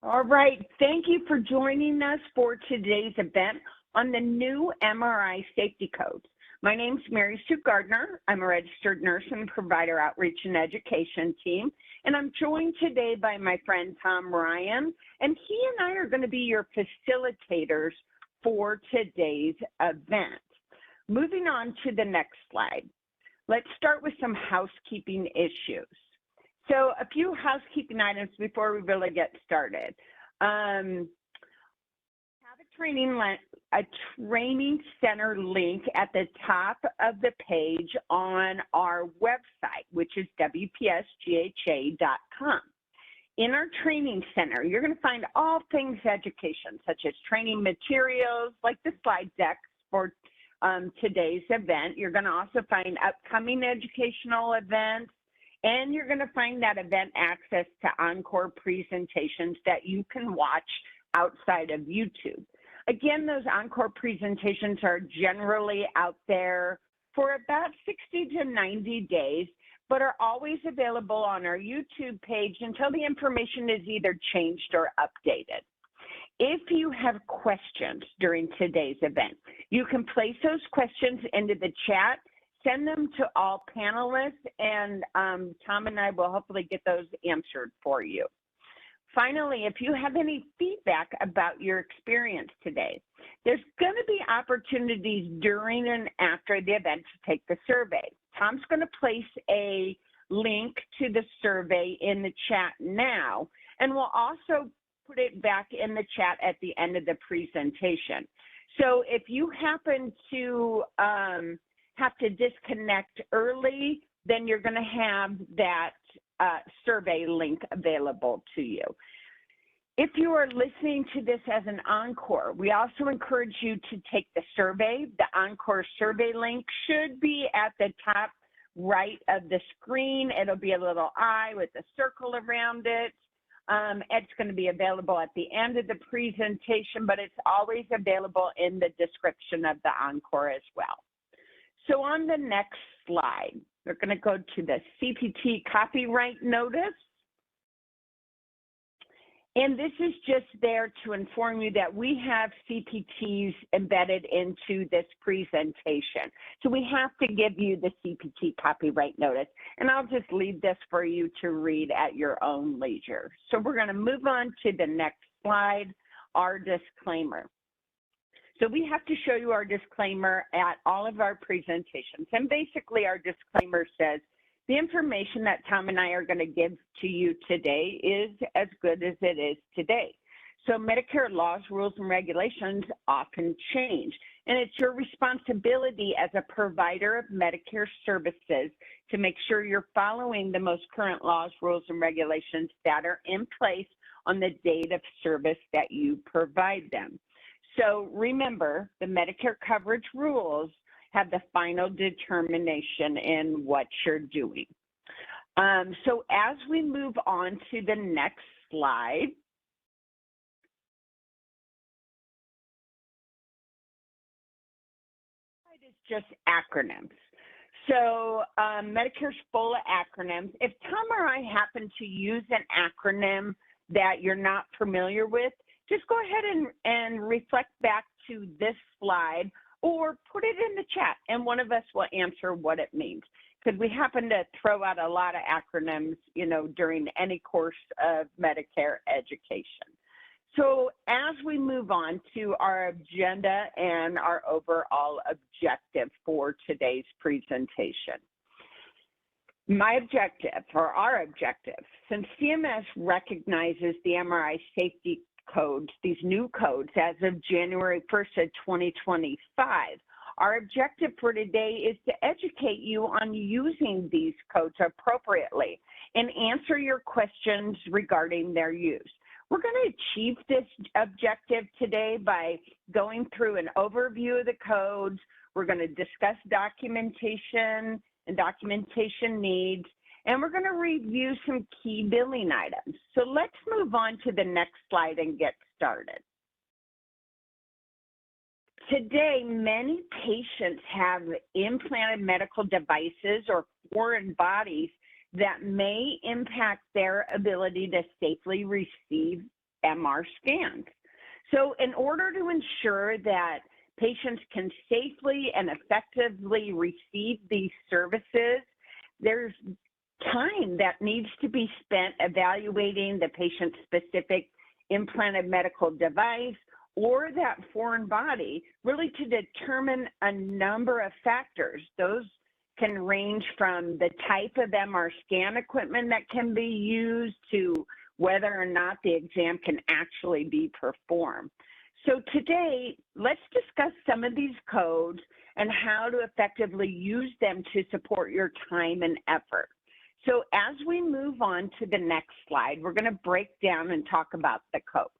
All right, thank you for joining us for today's event on the new MRI Safety Codes. My name's Mary Sue Gardner. I'm a registered nurse and provider outreach and education team, and I'm joined today by my friend Tom Ryan, and he and I are going to be your facilitators for today's event. Moving on to the next slide, let's start with some housekeeping issues. So a few housekeeping items before we really get started. Have a training center link at the top of the page on our website, which is wpsgha.com. In our training center, you're going to find all things education, such as training materials like the slide decks for today's event. You're going to also find upcoming educational events, and you're going to find that event access to encore presentations that you can watch outside of YouTube. Again, those encore presentations are generally out there for about 60 to 90 days, but are always available on our YouTube page until the information is either changed or updated. If you have questions during today's event, you can place those questions into the chat, send them to all panelists, and Tom and I will hopefully get those answered for you. Finally, if you have any feedback about your experience today, there's going to be opportunities during and after the event to take the survey. Tom's going to place a link to the survey in the chat now, and we'll also put it back in the chat at the end of the presentation. So if you happen to have to disconnect early, then you're going to have that survey link available to you. If you are listening to this as an encore, we also encourage you to take the survey. The encore survey link should be at the top right of the screen. It'll be a little eye with a circle around it. It's going to be available at the end of the presentation, but it's always available in the description of the encore as well. So on the next slide, we're going to go to the CPT copyright notice. And this is just there to inform you that we have CPTs embedded into this presentation. So we have to give you the CPT copyright notice. And I'll just leave this for you to read at your own leisure. So we're going to move on to the next slide, our disclaimer. So we have to show you our disclaimer at all of our presentations. And basically our disclaimer says, the information that Tom and I are going to give to you today is as good as it is today. So Medicare laws, rules, and regulations often change. And it's your responsibility as a provider of Medicare services to make sure you're following the most current laws, rules, and regulations that are in place on the date of service that you provide them. So remember, the Medicare coverage rules have the final determination in what you're doing. So as we move on to the next slide, it's just acronyms. So Medicare's full of acronyms. If Tom or I happen to use an acronym that you're not familiar with, just go ahead and reflect back to this slide or put it in the chat, and one of us will answer what it means. Because we happen to throw out a lot of acronyms, you know, during any course of Medicare education. So as we move on to our agenda and our overall objective for today's presentation. My objective, or our objective, since CMS recognizes the MRI Safety Codes, these new codes, as of January 1st of 2025. Our objective for today is to educate you on using these codes appropriately and answer your questions regarding their use. We're going to achieve this objective today by going through an overview of the codes. We're going to discuss documentation and documentation needs, and we're going to review some key billing items. So let's move on to the next slide and get started. Today, many patients have implanted medical devices or foreign bodies that may impact their ability to safely receive MR scans. So in order to ensure that patients can safely and effectively receive these services, there's time that needs to be spent evaluating the patient's specific implanted medical device or that foreign body, really to determine a number of factors. Those can range from the type of MR scan equipment that can be used to whether or not the exam can actually be performed. So today, let's discuss some of these codes and how to effectively use them to support your time and effort. So as we move on to the next slide, we're going to break down and talk about the codes.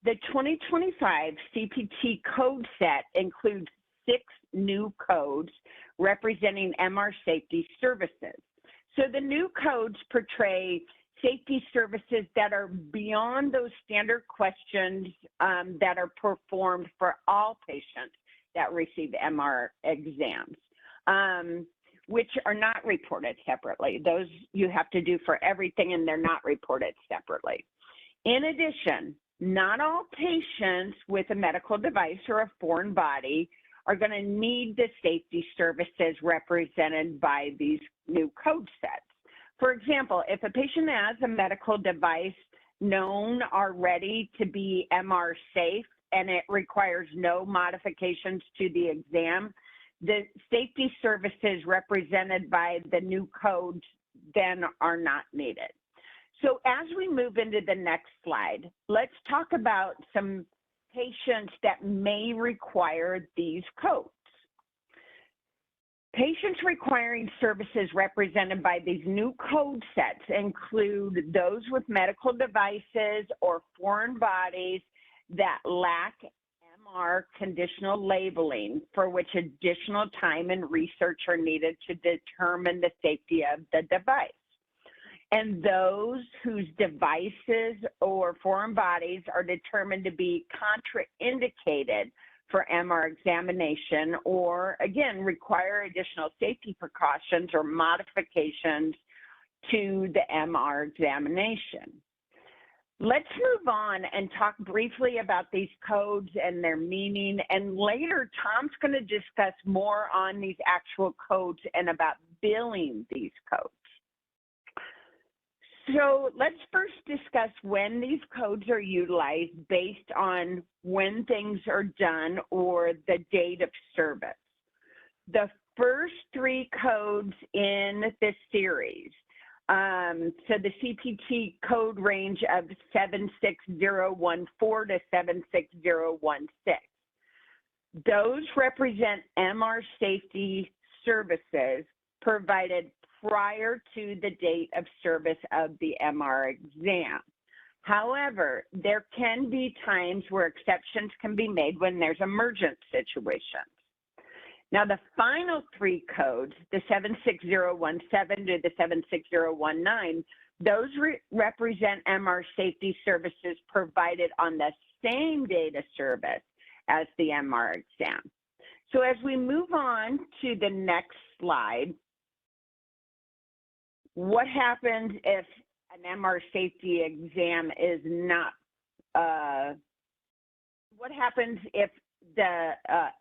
The 2025 CPT code set includes 6 new codes representing MR safety services. So the new codes portray safety services that are beyond those standard questions that are performed for all patients that receive MR exams, which are not reported separately. Those you have to do for everything, and they're not reported separately. In addition, not all patients with a medical device or a foreign body are going to need the safety services represented by these new code sets. For example, if a patient has a medical device known already to be MR safe and it requires no modifications to the exam, the safety services represented by the new codes then are not needed. So as we move into the next slide, let's talk about some patients that may require these codes. Patients requiring services represented by these new code sets include those with medical devices or foreign bodies that lack MR conditional labeling, for which additional time and research are needed to determine the safety of the device, and those whose devices or foreign bodies are determined to be contraindicated for MR examination, or again, require additional safety precautions or modifications to the MR examination. Let's move on and talk briefly about these codes and their meaning, and later Tom's going to discuss more on these actual codes and about billing these codes. So let's first discuss when these codes are utilized based on when things are done or the date of service. The first 3 codes in this series, so the CPT code range of 76014 to 76016, those represent MR safety services provided prior to the date of service of the MR exam. However, there can be times where exceptions can be made when there's emergent situations. Now, the final 3 codes, the 76017 to the 76019, those represent MR safety services provided on the same date of service as the MR exam. So as we move on to the next slide, what happens if an MR safety exam is not, what happens if the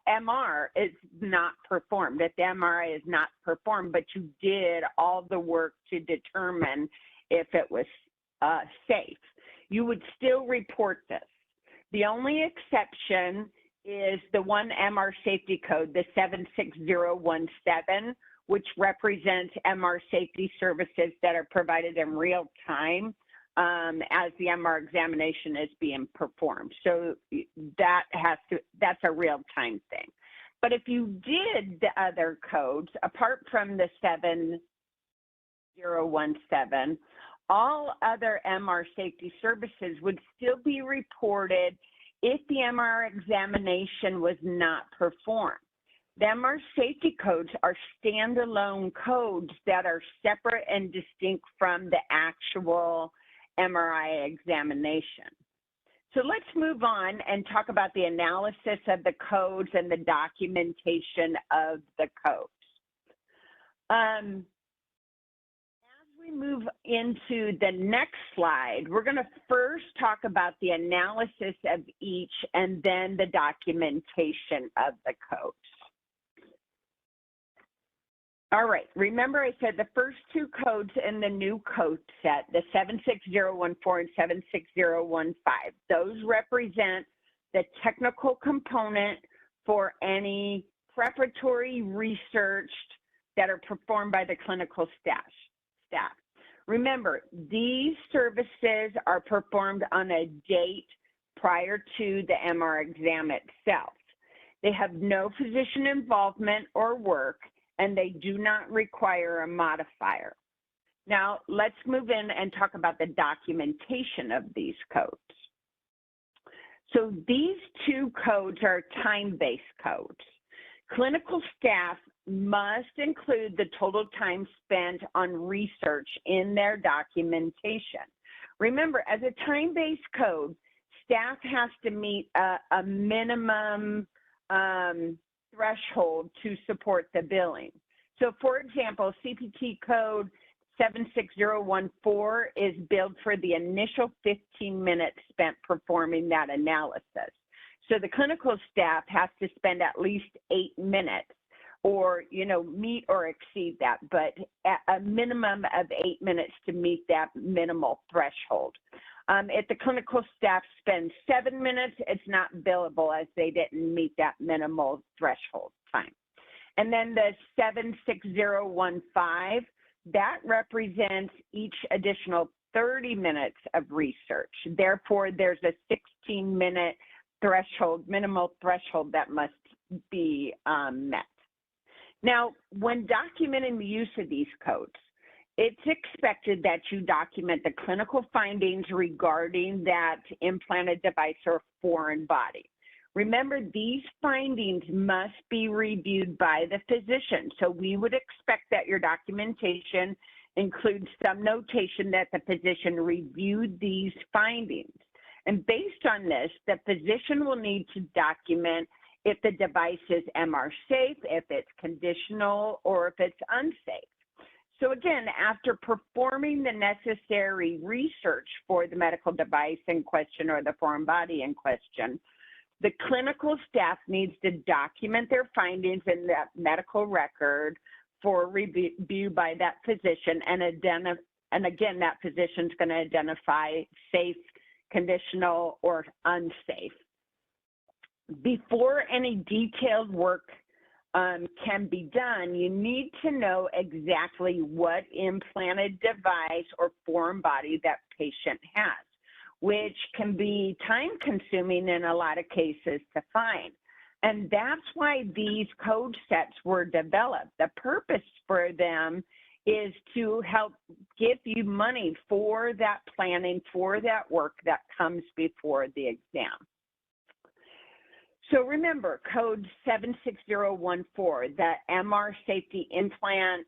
MR is not performed, if the MRI is not performed, but you did all the work to determine if it was safe? You would still report this. The only exception is the one MR safety code, the 76017, which represents MR safety services that are provided in real time as the MR examination is being performed. So that's a real time thing. But if you did the other codes, apart from the 7017, all other MR safety services would still be reported if the MR examination was not performed. The MR safety codes are standalone codes that are separate and distinct from the actual MRI examination. So let's move on and talk about the analysis of the codes and the documentation of the codes. As we we move into the next slide, we're going to first talk about the analysis of each and then the documentation of the codes. All right, remember I said the first two codes in the new code set, the 76014 and 76015, those represent the technical component for any preparatory research that are performed by the clinical staff. Remember, these services are performed on a date prior to the MR exam itself. They have no physician involvement or work, and they do not require a modifier. Now, let's move in and talk about the documentation of these codes. So these two codes are time-based codes. Clinical staff must include the total time spent on research in their documentation. Remember, as a time-based code, staff has to meet a minimum threshold to support the billing. So for example, CPT code 76014 is billed for the initial 15 minutes spent performing that analysis. So the clinical staff has to spend at least 8 minutes or, meet or exceed that, but at a minimum of 8 minutes to meet that minimal threshold. If the clinical staff spends 7 minutes, it's not billable as they didn't meet that minimal threshold time. And then the 76015, that represents each additional 30 minutes of research. Therefore, there's a 16-minute threshold, minimal threshold that must be met. Now, when documenting the use of these codes, it's expected that you document the clinical findings regarding that implanted device or foreign body. Remember, these findings must be reviewed by the physician. So we would expect that your documentation includes some notation that the physician reviewed these findings. And based on this, the physician will need to document if the device is MR safe, if it's conditional, or if it's unsafe. So again, after performing the necessary research for the medical device in question or the foreign body in question, the clinical staff needs to document their findings in that medical record for review by that physician, and again, that physician's going to identify safe, conditional, or unsafe. Before any detailed work can be done, you need to know exactly what implanted device or foreign body that patient has, which can be time-consuming in a lot of cases to find. And that's why these code sets were developed. The purpose for them is to help give you money for that planning, for that work that comes before the exam. So remember, code 76014, the MR safety implant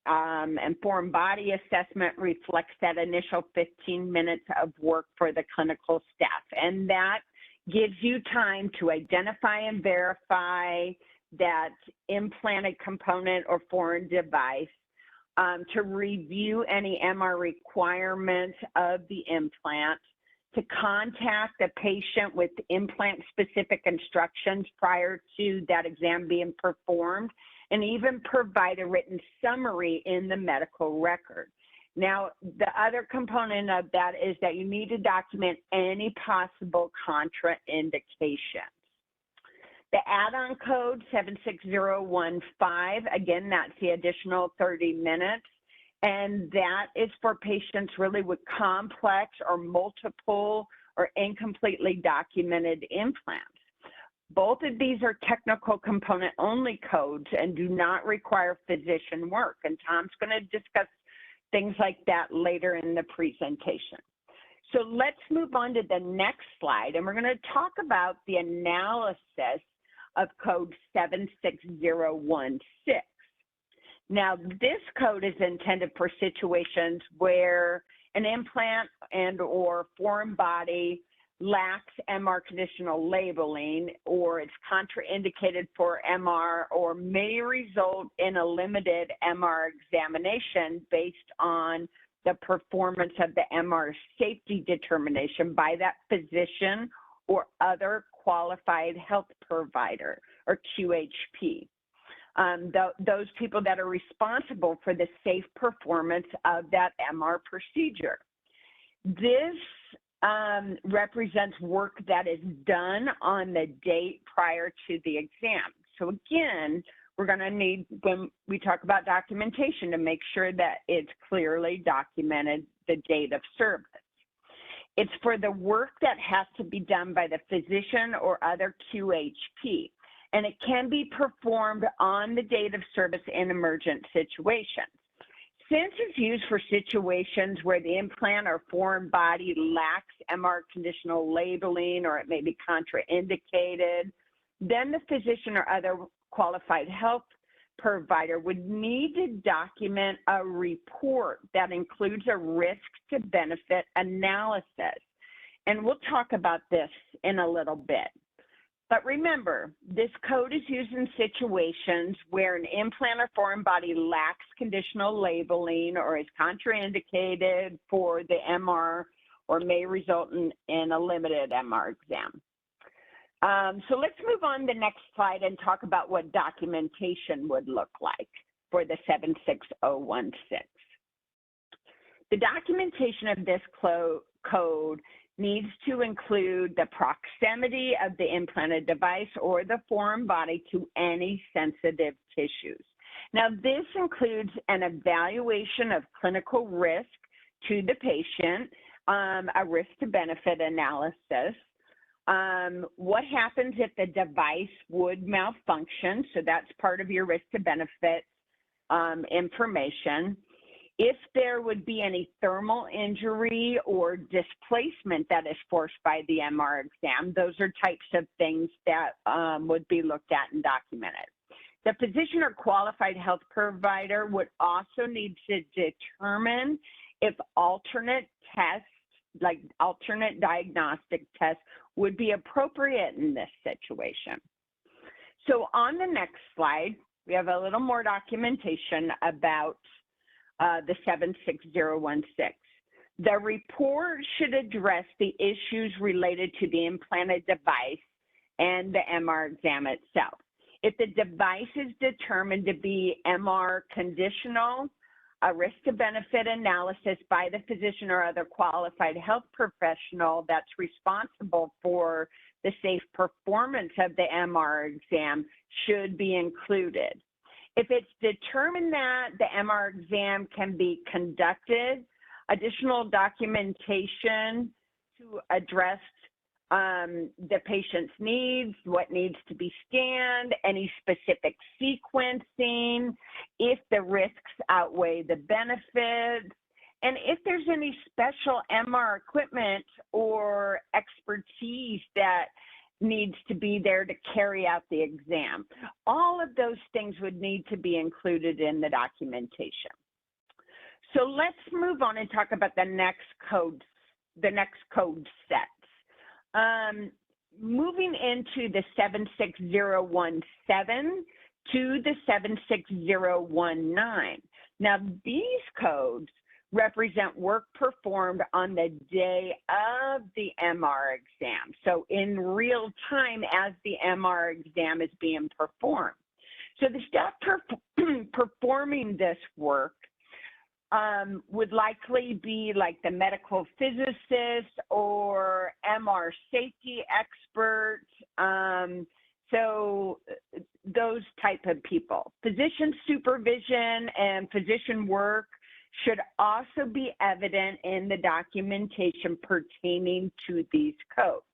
and foreign body assessment reflects that initial 15 minutes of work for the clinical staff. And that gives you time to identify and verify that implanted component or foreign device, to review any MR requirements of the implant, to contact the patient with implant-specific instructions prior to that exam being performed, and even provide a written summary in the medical record. Now, the other component of that is that you need to document any possible contraindications. The add-on code 76015, again, that's the additional 30 minutes. And that is for patients really with complex or multiple or incompletely documented implants. Both of these are technical component only codes and do not require physician work. And Tom's going to discuss things like that later in the presentation. So let's move on to the next slide, and we're going to talk about the analysis of code 76016. Now, this code is intended for situations where an implant and or foreign body lacks MR conditional labeling, or it's contraindicated for MR, or may result in a limited MR examination based on the performance of the MR safety determination by that physician or other qualified health provider, or QHP. Those people that are responsible for the safe performance of that MR procedure. This represents work that is done on the date prior to the exam. So again, we're going to need, when we talk about documentation, to make sure that it's clearly documented the date of service. It's for the work that has to be done by the physician or other QHP, and it can be performed on the date of service in emergent situations. Since it's used for situations where the implant or foreign body lacks MR conditional labeling or it may be contraindicated, then the physician or other qualified health provider would need to document a report that includes a risk to benefit analysis. And we'll talk about this in a little bit. But remember, this code is used in situations where an implant or foreign body lacks conditional labeling or is contraindicated for the MR or may result in a limited MR exam. So let's move on to the next slide and talk about what documentation would look like for the 76016. The documentation of this code needs to include the proximity of the implanted device or the foreign body to any sensitive tissues. Now, this includes an evaluation of clinical risk to the patient, a risk to benefit analysis, what happens if the device would malfunction, so that's part of your risk to benefit information. If there would be any thermal injury or displacement that is forced by the MR exam, those are types of things that would be looked at and documented. The physician or qualified health provider would also need to determine if alternate tests, like alternate diagnostic tests, would be appropriate in this situation. So on the next slide, we have a little more documentation about the 76016. The report should address the issues related to the implanted device and the MR exam itself. If the device is determined to be MR conditional, a risk to benefit analysis by the physician or other qualified health professional that's responsible for the safe performance of the MR exam should be included. If it's determined that the MR exam can be conducted, additional documentation to address the patient's needs, what needs to be scanned, any specific sequencing, if the risks outweigh the benefits, and if there's any special MR equipment or expertise that needs to be there to carry out the exam. All of those things would need to be included in the documentation. So let's move on and talk about the next code sets. Moving into the 76017 to the 76019. Now, these codes represent work performed on the day of the MR exam. So in real time as the MR exam is being performed. So the staff performing this work would likely be like the medical physicist or MR safety experts. So those type of people. Physician supervision and physician work should also be evident in the documentation pertaining to these codes.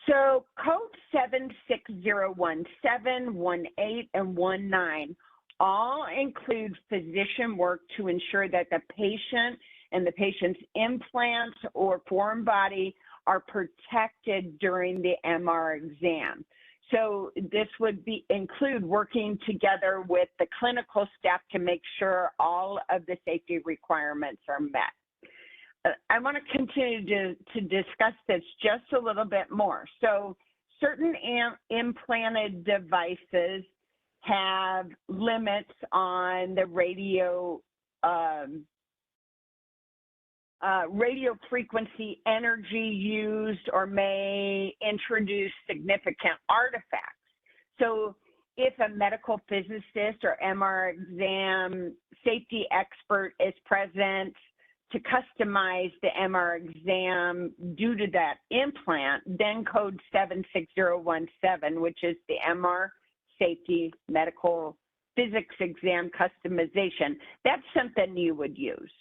So code 76017, 18, and 19 all include physician work to ensure that the patient and the patient's implants or foreign body are protected during the MR exam. So this would include working together with the clinical staff to make sure all of the safety requirements are met. I want to continue to discuss this just a little bit more. So certain implanted devices have limits on the radio radio frequency energy used or may introduce significant artifacts. So if a medical physicist or MR exam safety expert is present to customize the MR exam due to that implant, then code 76017, which is the MR safety medical physics exam customization, that's something you would use.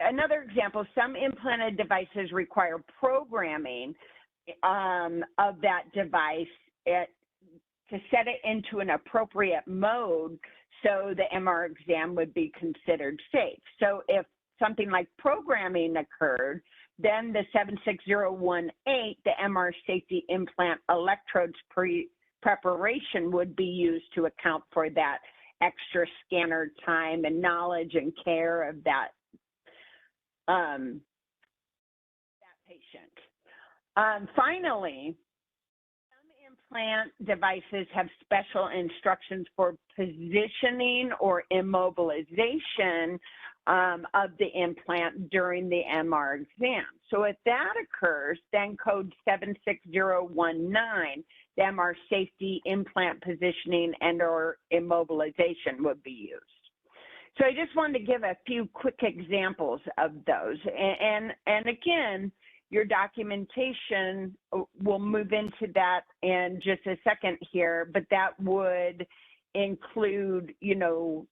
Another example, some implanted devices require programming of that device to set it into an appropriate mode so the MR exam would be considered safe. So if something like programming occurred, then the 76018, the MR safety implant electrodes preparation would be used to account for that extra scanner time and knowledge and care of that patient. Finally, some implant devices have special instructions for positioning or immobilization of the implant during the MR exam. So if that occurs, then code 76019, the MR safety implant positioning and or immobilization would be used. So I just wanted to give a few quick examples of those. And again, your documentation, we'll move into that in just a second here, but that would include, you know,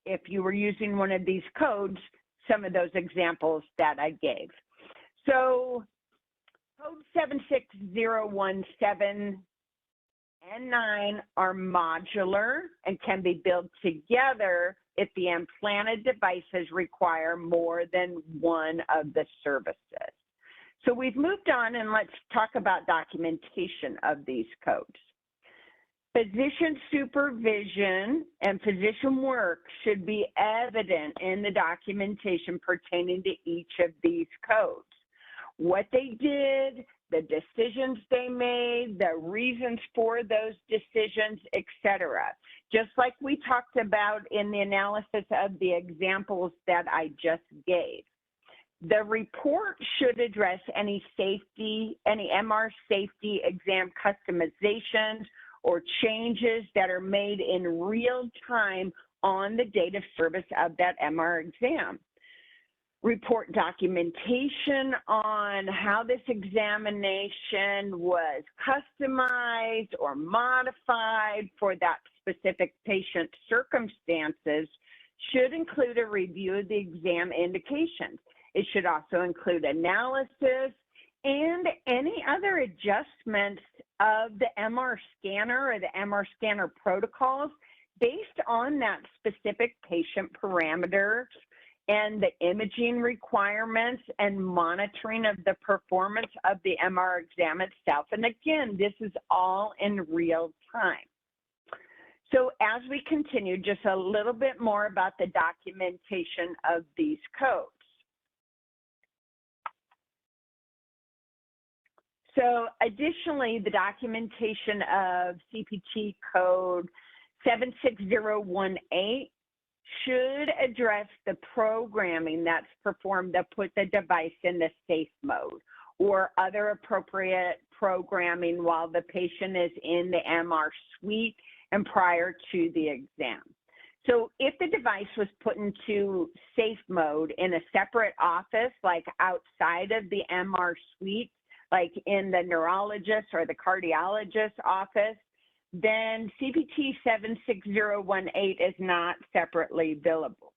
if you were using one of these codes, some of those examples that I gave. So code 76017 and 9 are modular and can be built together if the implanted devices require more than one of the services. So we've moved on, and let's talk about documentation of these codes. Physician supervision and physician work should be evident in the documentation pertaining to each of these codes. What they did, the decisions they made, the reasons for those decisions, etc. Just like we talked about in the analysis of the examples that I just gave. The report should address any MR safety exam customizations or changes that are made in real time on the date of service of that MR exam. Report documentation on how this examination was customized or modified for that specific patient circumstances should include a review of the exam indications. It should also include analysis and any other adjustments of the MR scanner or the MR scanner protocols based on that specific patient parameters and the imaging requirements and monitoring of the performance of the MR exam itself. And again, this is all in real time. So as we continue, just a little bit more about the documentation of these codes. So additionally, the documentation of CPT code 76018 should address the programming that's performed to put the device in the safe mode or other appropriate programming while the patient is in the MR suite and prior to the exam. So if the device was put into safe mode in a separate office, like outside of the MR suite, like in the neurologist or the cardiologist office, then CPT 76018 is not separately billable.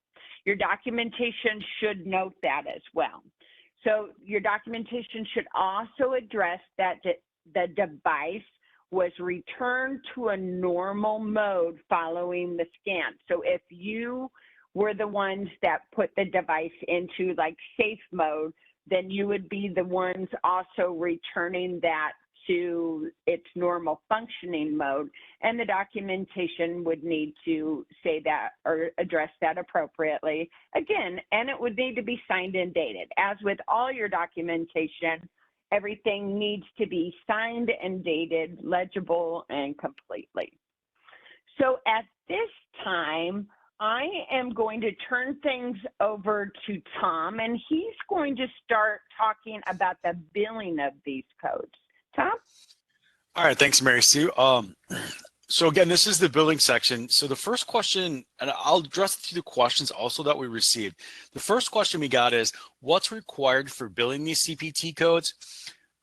Your documentation should note that as well. So your documentation should also address that the device was returned to a normal mode following the scan. So if you were the ones that put the device into like safe mode, then you would be the ones also returning that to its normal functioning mode, and the documentation would need to say that or address that appropriately. Again, and it would need to be signed and dated. As with all your documentation, everything needs to be signed and dated, legible and completely. So at this time, I am going to turn things over to Tom, and he's going to start talking about the billing of these codes. Tom? All right, thanks, Mary Sue. So again, this is the billing section. So the first question, and I'll address the questions also that we received. The first question we got is, what's required for billing these CPT codes?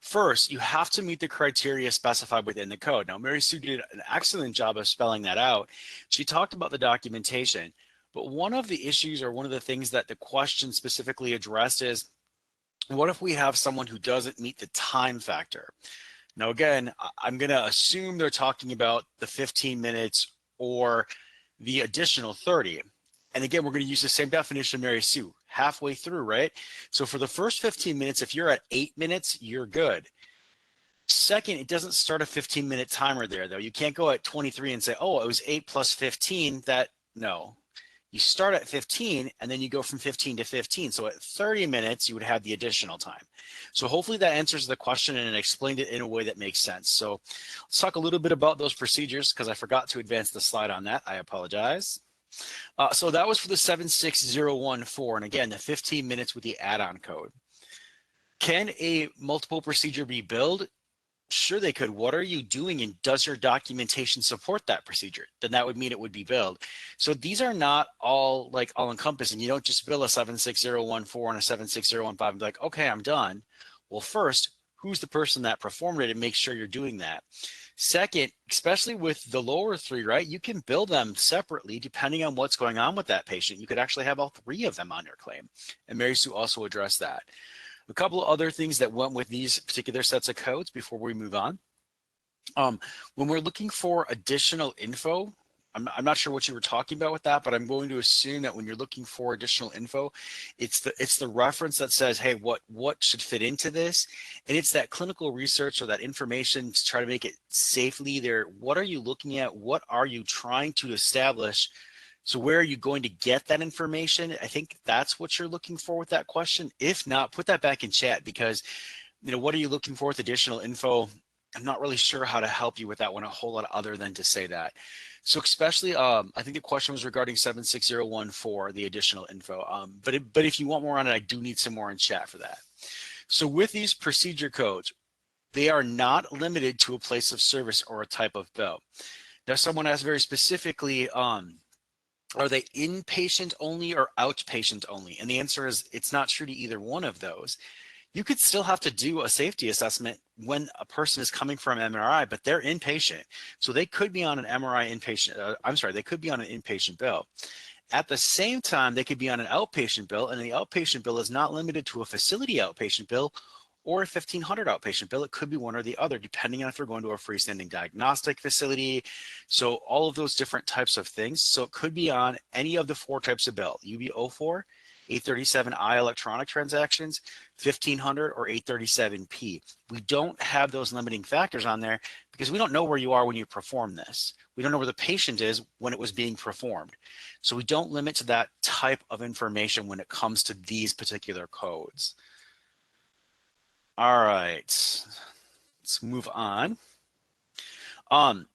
First, you have to meet the criteria specified within the code. Now, Mary Sue did an excellent job of spelling that out. She talked about the documentation, but one of the issues or one of the things that the question specifically addressed is, what if we have someone who doesn't meet the time factor? Now, again, I'm going to assume they're talking about the 15 minutes or the additional 30. And again, we're going to use the same definition, Mary Sue, halfway through, right? So for the first 15 minutes, if you're at 8 minutes, you're good. Second, it doesn't start a 15-minute timer there, though. You can't go at 23 and say, oh, it was 8 plus 15. No. You start at 15 and then you go from 15 to 15. So at 30 minutes, you would have the additional time. So hopefully that answers the question and explained it in a way that makes sense. So let's talk a little bit about those procedures because I forgot to advance the slide on that. I apologize. So that was for the 76014, and again, the 15 minutes with the add-on code. Can a multiple procedure be billed? Sure they could. What are you doing, and does your documentation support that procedure? Then that would mean it would be billed. So these are not all like all encompassing. You don't just bill a 76014 and a 76015 and be like, okay, I'm done. Well, first, who's the person that performed it, and make sure you're doing that. Second, especially with the lower three, right, you can bill them separately depending on what's going on with that patient. You could actually have all three of them on your claim. And Mary Sue also addressed that. A couple of other things that went with these particular sets of codes before we move on. When we're looking for additional info, I'm not sure what you were talking about with that, but I'm going to assume that when you're looking for additional info, it's the reference that says, hey, what should fit into this? And it's that clinical research or that information to try to make it safely there. What are you looking at? What are you trying to establish? So where are you going to get that information? I think that's what you're looking for with that question. If not, put that back in chat because, what are you looking for with additional info? I'm not really sure how to help you with that one a whole lot other than to say that. So especially, I think the question was regarding 76014, the additional info. But if you want more on it, I do need some more in chat for that. So with these procedure codes, they are not limited to a place of service or a type of bill. Now, someone asked very specifically, are they inpatient only or outpatient only? And the answer is it's not true to either one of those. You could still have to do a safety assessment when a person is coming from MRI, but they're inpatient. So they could be on an MRI inpatient, they could be on an inpatient bill. At the same time, they could be on an outpatient bill, and the outpatient bill is not limited to a facility outpatient bill or a 1500 outpatient bill. It could be one or the other, depending on if they're going to a freestanding diagnostic facility. So all of those different types of things. So it could be on any of the four types of bill, UB04, 837I electronic transactions, 1500 or 837P. We don't have those limiting factors on there because we don't know where you are when you perform this. We don't know where the patient is when it was being performed. So we don't limit to that type of information when it comes to these particular codes. All right, let's move on. Okay,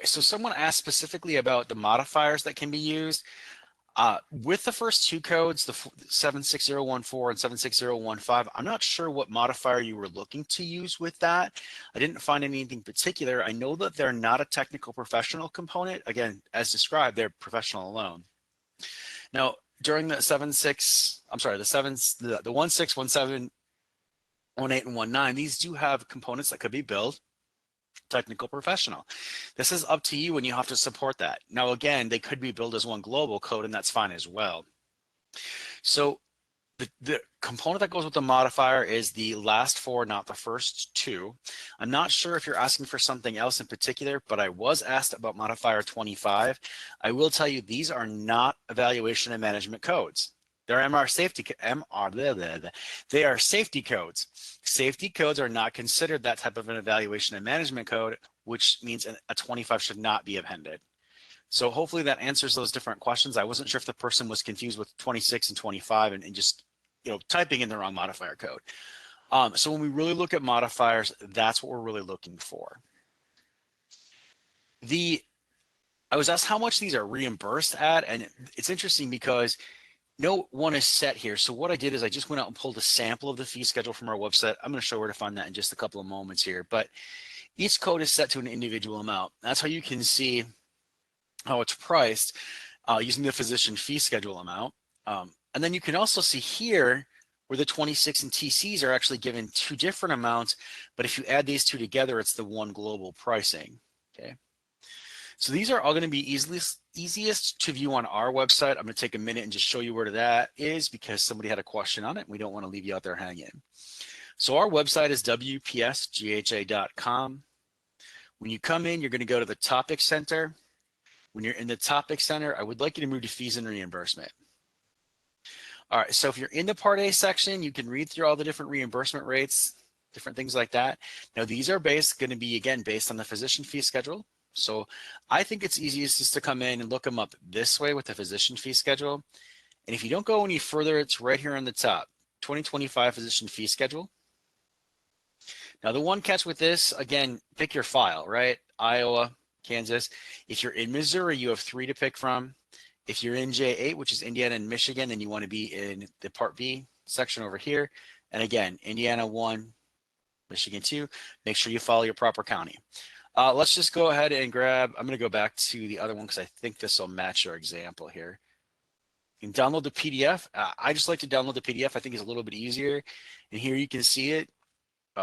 so someone asked specifically about the modifiers that can be used. With the first two codes, the 76014 and 76015, I'm not sure what modifier you were looking to use with that. I didn't find anything particular. I know that they're not a technical professional component. Again, as described, they're professional alone. Now, during the 16, 17, 18, and 19, these do have components that could be billed technical professional. This is up to you and you have to support that. Now, again, they could be billed as one global code and that's fine as well. So the component that goes with the modifier is the last four, not the first two. I'm not sure if you're asking for something else in particular, but I was asked about modifier 25. I will tell you these are not evaluation and management codes. They're they are safety codes. Safety codes are not considered that type of an evaluation and management code, which means a 25 should not be appended. So hopefully that answers those different questions. I wasn't sure if the person was confused with 26 and 25 and just typing in the wrong modifier code. So when we really look at modifiers, that's what we're really looking for. The I was asked how much these are reimbursed at, and it's interesting because no one is set here. So what I did is I just went out and pulled a sample of the fee schedule from our website. I'm going to show where to find that in just a couple of moments here, but each code is set to an individual amount. That's how you can see how it's priced using the physician fee schedule amount. And then you can also see here where the 26 and TCs are actually given two different amounts, but if you add these two together, it's the one global pricing, okay? So these are all going to be easiest to view on our website. I'm going to take a minute and just show you where that is because somebody had a question on it. And we don't want to leave you out there hanging. So our website is wpsgha.com. When you come in, you're going to go to the topic center. When you're in the topic center, I would like you to move to fees and reimbursement. All right, so if you're in the Part A section, you can read through all the different reimbursement rates, different things like that. Now, these are going to be, again, based on the physician fee schedule. So I think it's easiest just to come in and look them up this way with the physician fee schedule. And if you don't go any further, it's right here on the top, 2025 physician fee schedule. Now, the one catch with this, again, pick your file, right? Iowa, Kansas. If you're in Missouri, you have 3 to pick from. If you're in J8, which is Indiana and Michigan, then you want to be in the Part B section over here. And again, Indiana 1, Michigan 2. Make sure you follow your proper county. Let's just go ahead and grab, I'm going to go back to the other one because I think this will match our example here. You can download the PDF. I just like to download the PDF. I think it's a little bit easier. And here you can see it.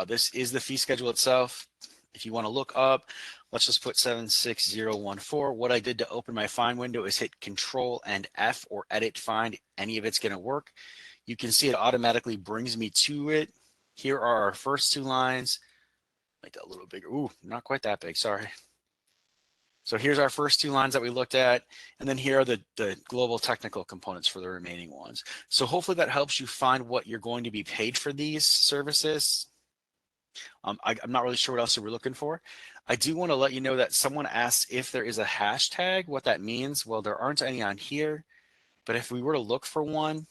This is the fee schedule itself. If you want to look up, let's just put 76014. What I did to open my find window is hit Control and F or Edit Find. Any of it's going to work. You can see it automatically brings me to it. Here are our first 2 lines. Make that a little bigger. Ooh, not quite that big, sorry. So here's our first 2 lines that we looked at, and then here are the global technical components for the remaining ones. So hopefully that helps you find what you're going to be paid for these services. I'm not really sure what else you were looking for. I do want to let you know that someone asked if there is a hashtag, what that means. Well, there aren't any on here, but if we were to look for one,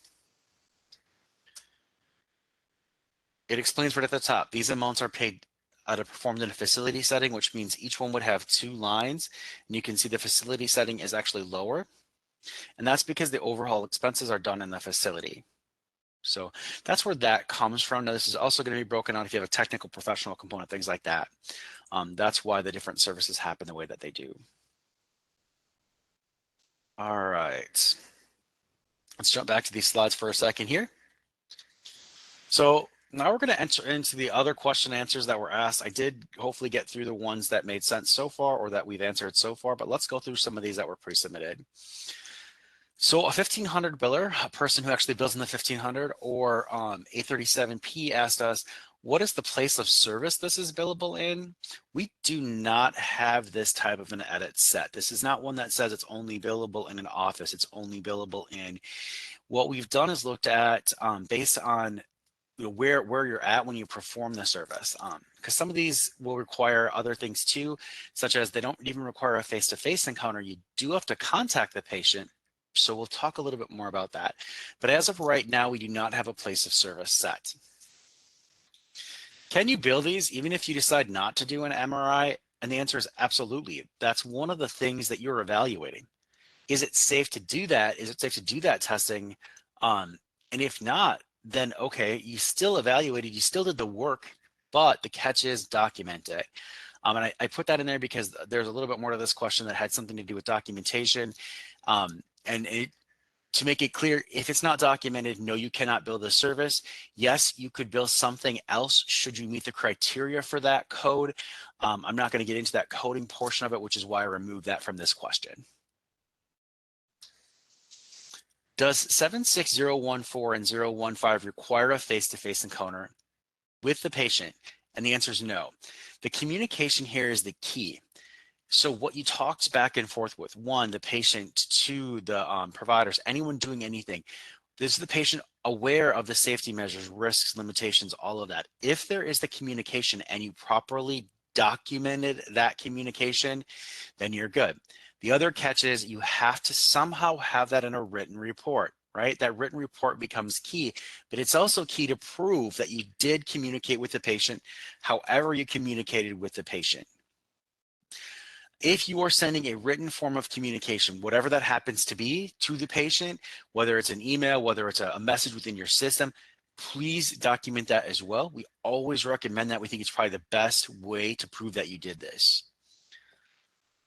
it explains right at the top. These amounts are paid performed in a facility setting, which means each one would have 2 lines. And you can see the facility setting is actually lower. And that's because the overhaul expenses are done in the facility. So that's where that comes from. Now, this is also going to be broken out if you have a technical professional component, things like that. That's why the different services happen the way that they do. All right. Let's jump back to these slides for a second here. So now we're going to enter into the other question answers that were asked. I did hopefully get through the ones that made sense so far or that we've answered so far, but let's go through some of these that were pre-submitted. So a 1500 biller, a person who actually bills in the 1500 or A37P asked us, what is the place of service this is billable in? We do not have this type of an edit set. This is not one that says it's only billable in an office. It's only billable in. What we've done is looked at based on where you're at when you perform the service, because some of these will require other things too, such as they don't even require a face-to-face encounter. You do have to contact the patient. So we'll talk a little bit more about that. But as of right now, we do not have a place of service set. Can you bill these even if you decide not to do an MRI? And the answer is absolutely. That's one of the things that you're evaluating. Is it safe to do that? Is it safe to do that testing? And if not, then okay, you still evaluated, you still did the work, but the catch is document it. And I put that in there because there's a little bit more to this question that had something to do with documentation. To make it clear, if it's not documented, no, you cannot bill the service. Yes, you could bill something else should you meet the criteria for that code. I'm not going to get into that coding portion of it, which is why I removed that from this question. Does 76014 and 015 require a face-to-face encounter with the patient? And the answer is no. The communication here is the key. So what you talked back and forth with, 1, the patient, 2, the providers, anyone doing anything, is the patient aware of the safety measures, risks, limitations, all of that. If there is the communication and you properly documented that communication, then you're good. The other catch is you have to somehow have that in a written report, right? That written report becomes key, but it's also key to prove that you did communicate with the patient however you communicated with the patient. If you are sending a written form of communication, whatever that happens to be, to the patient, whether it's an email, whether it's a message within your system, please document that as well. We always recommend that. We think it's probably the best way to prove that you did this.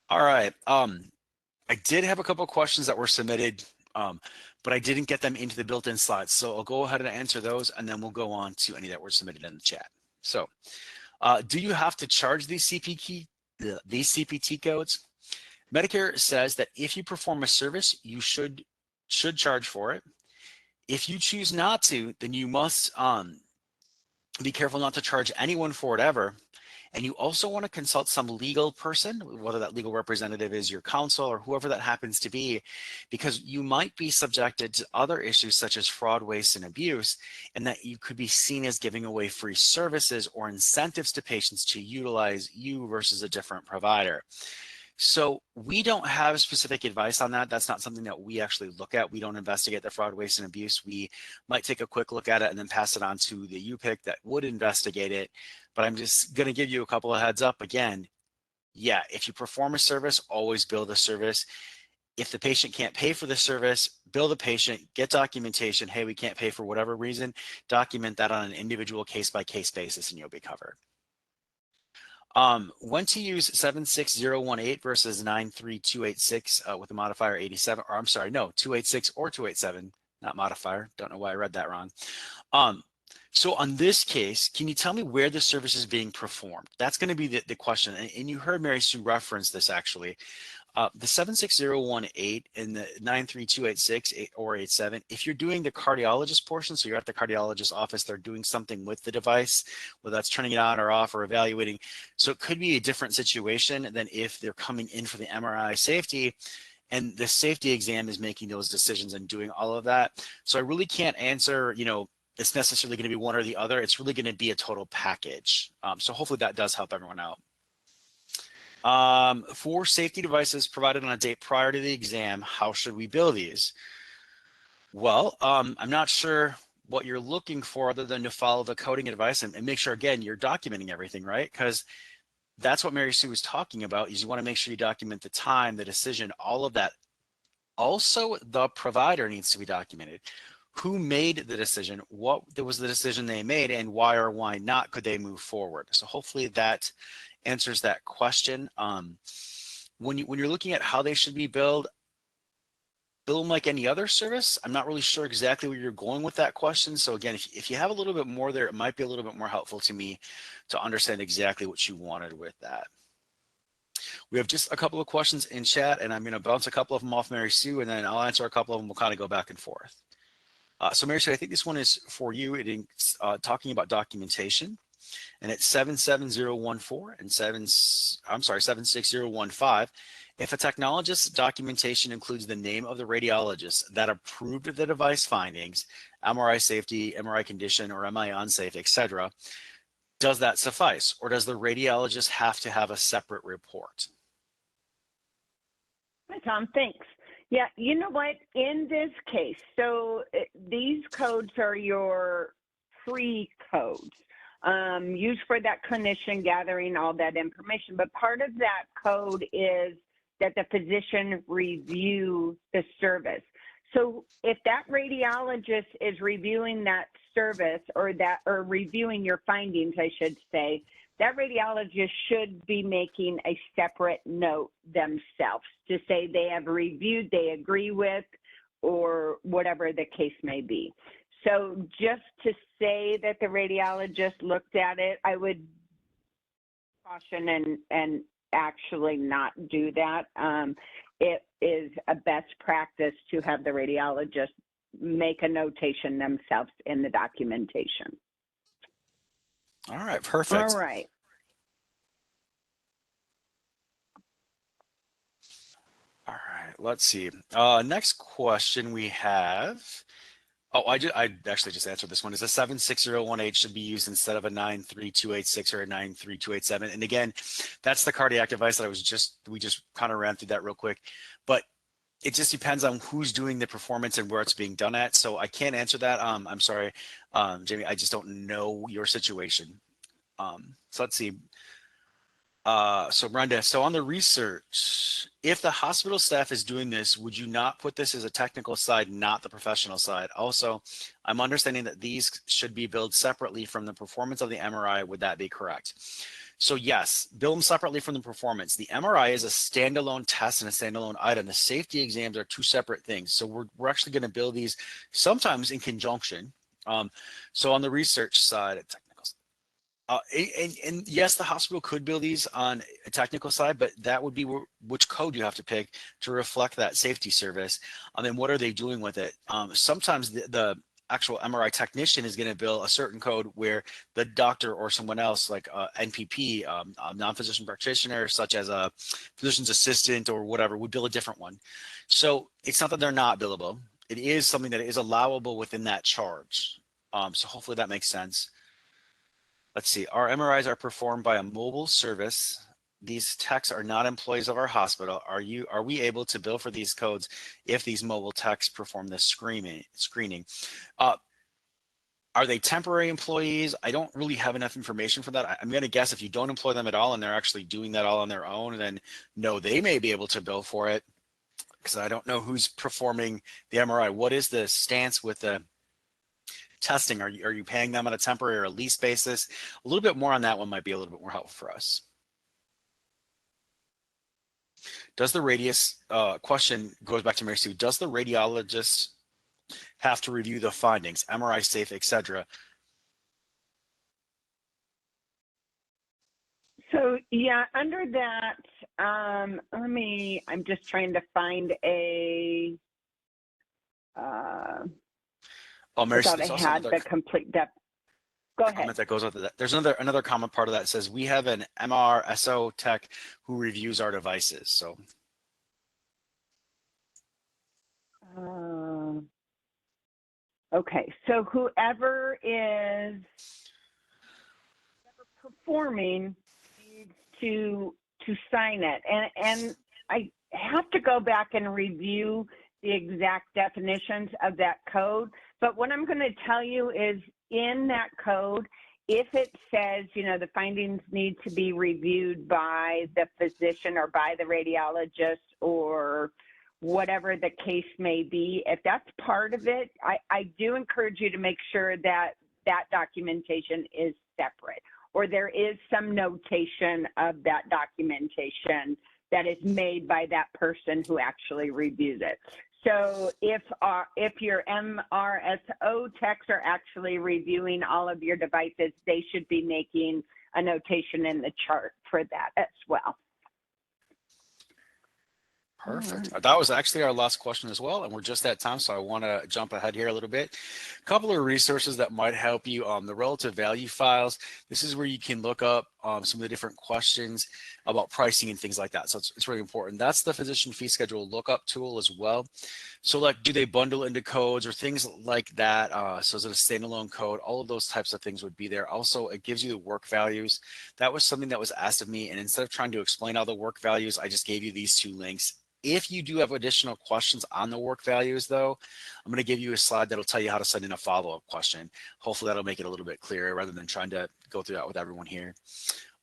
All right. I did have a couple of questions that were submitted, but I didn't get them into the built-in slides. So I'll go ahead and answer those, and then we'll go on to any that were submitted in the chat. So do you have to charge these CPT codes? Medicare says that if you perform a service, you should charge for it. If you choose not to, then you must be careful not to charge anyone for it ever. And you also want to consult some legal person, whether that legal representative is your counsel or whoever that happens to be, because you might be subjected to other issues such as fraud, waste, and abuse, and that you could be seen as giving away free services or incentives to patients to utilize you versus a different provider. So we don't have specific advice on that. That's not something that we actually look at. We don't investigate the fraud, waste, and abuse. We might take a quick look at it and then pass it on to the UPIC that would investigate it. But I'm just going to give you a couple of heads up. Again, yeah, if you perform a service, always bill the service. If the patient can't pay for the service, bill the patient, get documentation. Hey, we can't pay for whatever reason. Document that on an individual case-by-case basis and you'll be covered. When to use 76018 versus 93286 with a modifier 87, or I'm sorry, no, 286 or 287, not modifier. Don't know why I read that wrong. So on this case, can you tell me where the service is being performed? That's going to be the question. And you heard Mary Sue reference this actually. The 76018 and the 93286 or 87, if you're doing the cardiologist portion, so you're at the cardiologist's office, they're doing something with the device, whether that's turning it on or off or evaluating. So it could be a different situation than if they're coming in for the MRI safety and the safety exam is making those decisions and doing all of that. So I really can't answer, it's necessarily going to be one or the other. It's really going to be a total package. So hopefully that does help everyone out. For safety devices provided on a date prior to the exam, how should we bill these? Well, I'm not sure what you're looking for other than to follow the coding advice and make sure, again, you're documenting everything, right? Because that's what Mary Sue was talking about, is you want to make sure you document the time, the decision, all of that. Also, the provider needs to be documented. Who made the decision? What was the decision they made, and why or why not could they move forward? So hopefully that answers that question. When you're looking at how they should be billed, bill them like any other service. I'm not really sure exactly where you're going with that question. So again, if you have a little bit more there, it might be a little bit more helpful to me to understand exactly what you wanted with that. We have just a couple of questions in chat, and I'm going to bounce a couple of them off Mary Sue, and then I'll answer a couple of them. We'll kind of go back and forth. So Mary Sue, I think this one is for you. It is talking about documentation. And it's 77014 and 76015. If a technologist's documentation includes the name of the radiologist that approved the device findings, MRI safety, MRI condition, or MRI unsafe, etc., does that suffice? Or does the radiologist have to have a separate report? Hi, Tom. Thanks. Yeah, you know what? In this case, so these codes are your free codes. Used for that clinician gathering all that information. But part of that code is that the physician review the service. So if that radiologist is reviewing that service or reviewing your findings, I should say, that radiologist should be making a separate note themselves to say they have reviewed, they agree with, or whatever the case may be. So just to say that the radiologist looked at it, I would caution and actually not do that. It is a best practice to have the radiologist make a notation themselves in the documentation. All right, perfect. All right. All right, let's see. Next question we have. Oh, I actually just answered this one. Is a 76018 should be used instead of a 93286 or a 93287. And again, that's the cardiac device that we just kind of ran through that real quick. But it just depends on who's doing the performance and where it's being done at. So I can't answer that. I'm sorry, Jamie, I just don't know your situation. So let's see. So Brenda, so on the research, if the hospital staff is doing this, would you not put this as a technical side, not the professional side? Also, I'm understanding that these should be billed separately from the performance of the MRI. Would that be correct? So yes, bill them separately from the performance. The MRI is a standalone test and a standalone item. The safety exams are two separate things. So we're actually going to bill these sometimes in conjunction. So on the research side, and yes, the hospital could bill these on a technical side, but that would be which code you have to pick to reflect that safety service. And then what are they doing with it? Sometimes the actual MRI technician is going to bill a certain code where the doctor or someone else like NPP, a non-physician practitioner, such as a physician's assistant or whatever, would bill a different one. So it's not that they're not billable. It is something that is allowable within that charge. So hopefully that makes sense. Let's see, our MRIs are performed by a mobile service. These techs are not employees of our hospital. Are we able to bill for these codes if these mobile techs perform this screening? Are they temporary employees? I don't really have enough information for that. I'm going to guess if you don't employ them at all and they're actually doing that all on their own, then no, they may be able to bill for it because I don't know who's performing the MRI. What is the stance with the testing? Are you paying them on a temporary or a lease basis? A little bit more on that one might be a little bit more helpful for us. Does the radius question goes back to Mary Sue? Does the radiologist have to review the findings, MRI safe, etc.? So yeah, under that, I'm just trying to find a. Oh, Mary, I thought I had the complete depth. Go ahead. That goes with that. There's another common part of that says we have an MRSO tech who reviews our devices. So. Okay, so whoever is performing needs to sign it, and I have to go back and review the exact definitions of that code. But what I'm going to tell you is in that code, if it says, the findings need to be reviewed by the physician or by the radiologist or whatever the case may be, if that's part of it, I do encourage you to make sure that that documentation is separate, or there is some notation of that documentation that is made by that person who actually reviews it. So if your MRSO techs are actually reviewing all of your devices, they should be making a notation in the chart for that as well. Perfect. That was actually our last question as well, and we're just at time, so I want to jump ahead here a little bit. A couple of resources that might help you. The relative value files. This is where you can look up some of the different questions about pricing and things like that. So it's really important. That's the physician fee schedule lookup tool as well. So like, do they bundle into codes or things like that? So is it a standalone code? All of those types of things would be there. Also, it gives you the work values. That was something that was asked of me, and instead of trying to explain all the work values, I just gave you these two links. If you do have additional questions on the work values, though, I'm going to give you a slide that'll tell you how to send in a follow-up question. Hopefully that'll make it a little bit clearer rather than trying to go through that with everyone here.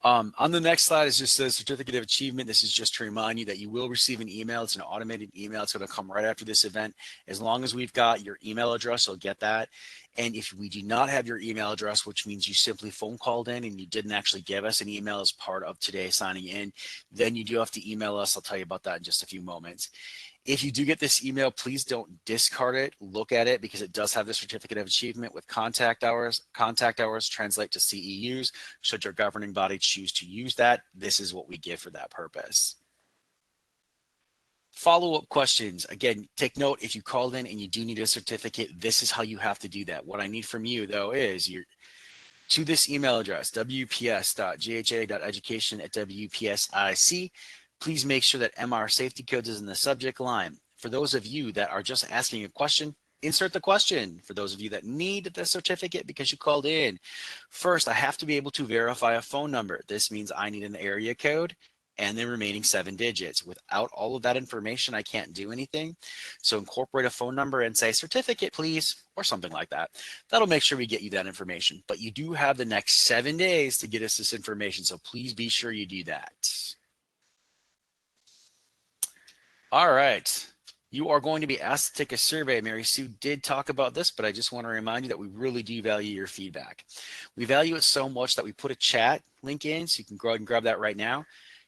On the next slide is just a certificate of achievement. This is just to remind you that you will receive an email. It's an automated email. It's going to come right after this event. As long as we've got your email address, you'll get that. And if we do not have your email address, which means you simply phone called in and you didn't actually give us an email as part of today signing in, then you do have to email us. I'll tell you about that in just a few moments. If you do get this email, please don't discard it. Look at it because it does have the certificate of achievement with contact hours. Contact hours translate to CEUs. Should your governing body choose to use that, this is what we give for that purpose. Follow-up questions. Again, take note, if you called in and you do need a certificate, this is how you have to do that. What I need from you, though, is to this email address, wps.gha.education@wpsic. Please make sure that MR Safety Codes is in the subject line. For those of you that are just asking a question, insert the question. For those of you that need the certificate because you called in, first, I have to be able to verify a phone number. This means I need an area code and the remaining 7 digits. Without all of that information, I can't do anything. So incorporate a phone number and say certificate, please, or something like that. That'll make sure we get you that information. But you do have the next 7 days to get us this information. So please be sure you do that. All right. You are going to be asked to take a survey. Mary Sue did talk about this, but I just want to remind you that we really do value your feedback. We value it so much that we put a chat link in, so you can go ahead and grab that right now.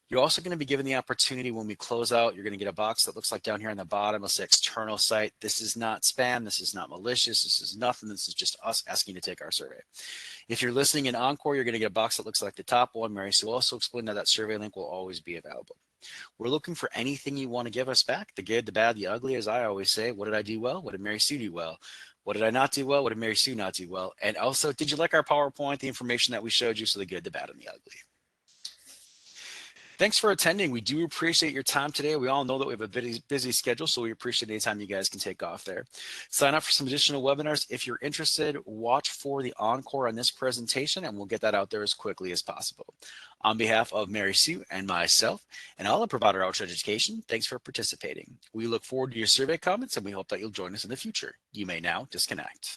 You're also going to be given the opportunity when we close out, you're going to get a box that looks like down here on the bottom, it'll say external site. This is not spam. This is not malicious. This is nothing. This is just us asking to take our survey. If you're listening in Encore, you're going to get a box that looks like the top one. Mary Sue also explained that that survey link will always be available. We're looking for anything you want to give us back, the good, the bad, the ugly, as I always say. What did I do well? What did Mary Sue do well? What did I not do well? What did Mary Sue not do well? And also, did you like our PowerPoint, the information that we showed you? So the good, the bad, and the ugly. Thanks for attending. We do appreciate your time today. We all know that we have a busy schedule, so we appreciate any time you guys can take off there. Sign up for some additional webinars. If you're interested, watch for the encore on this presentation, and we'll get that out there as quickly as possible. On behalf of Mary Sue and myself and all of Provider Outreach Education, thanks for participating. We look forward to your survey comments, and we hope that you'll join us in the future. You may now disconnect.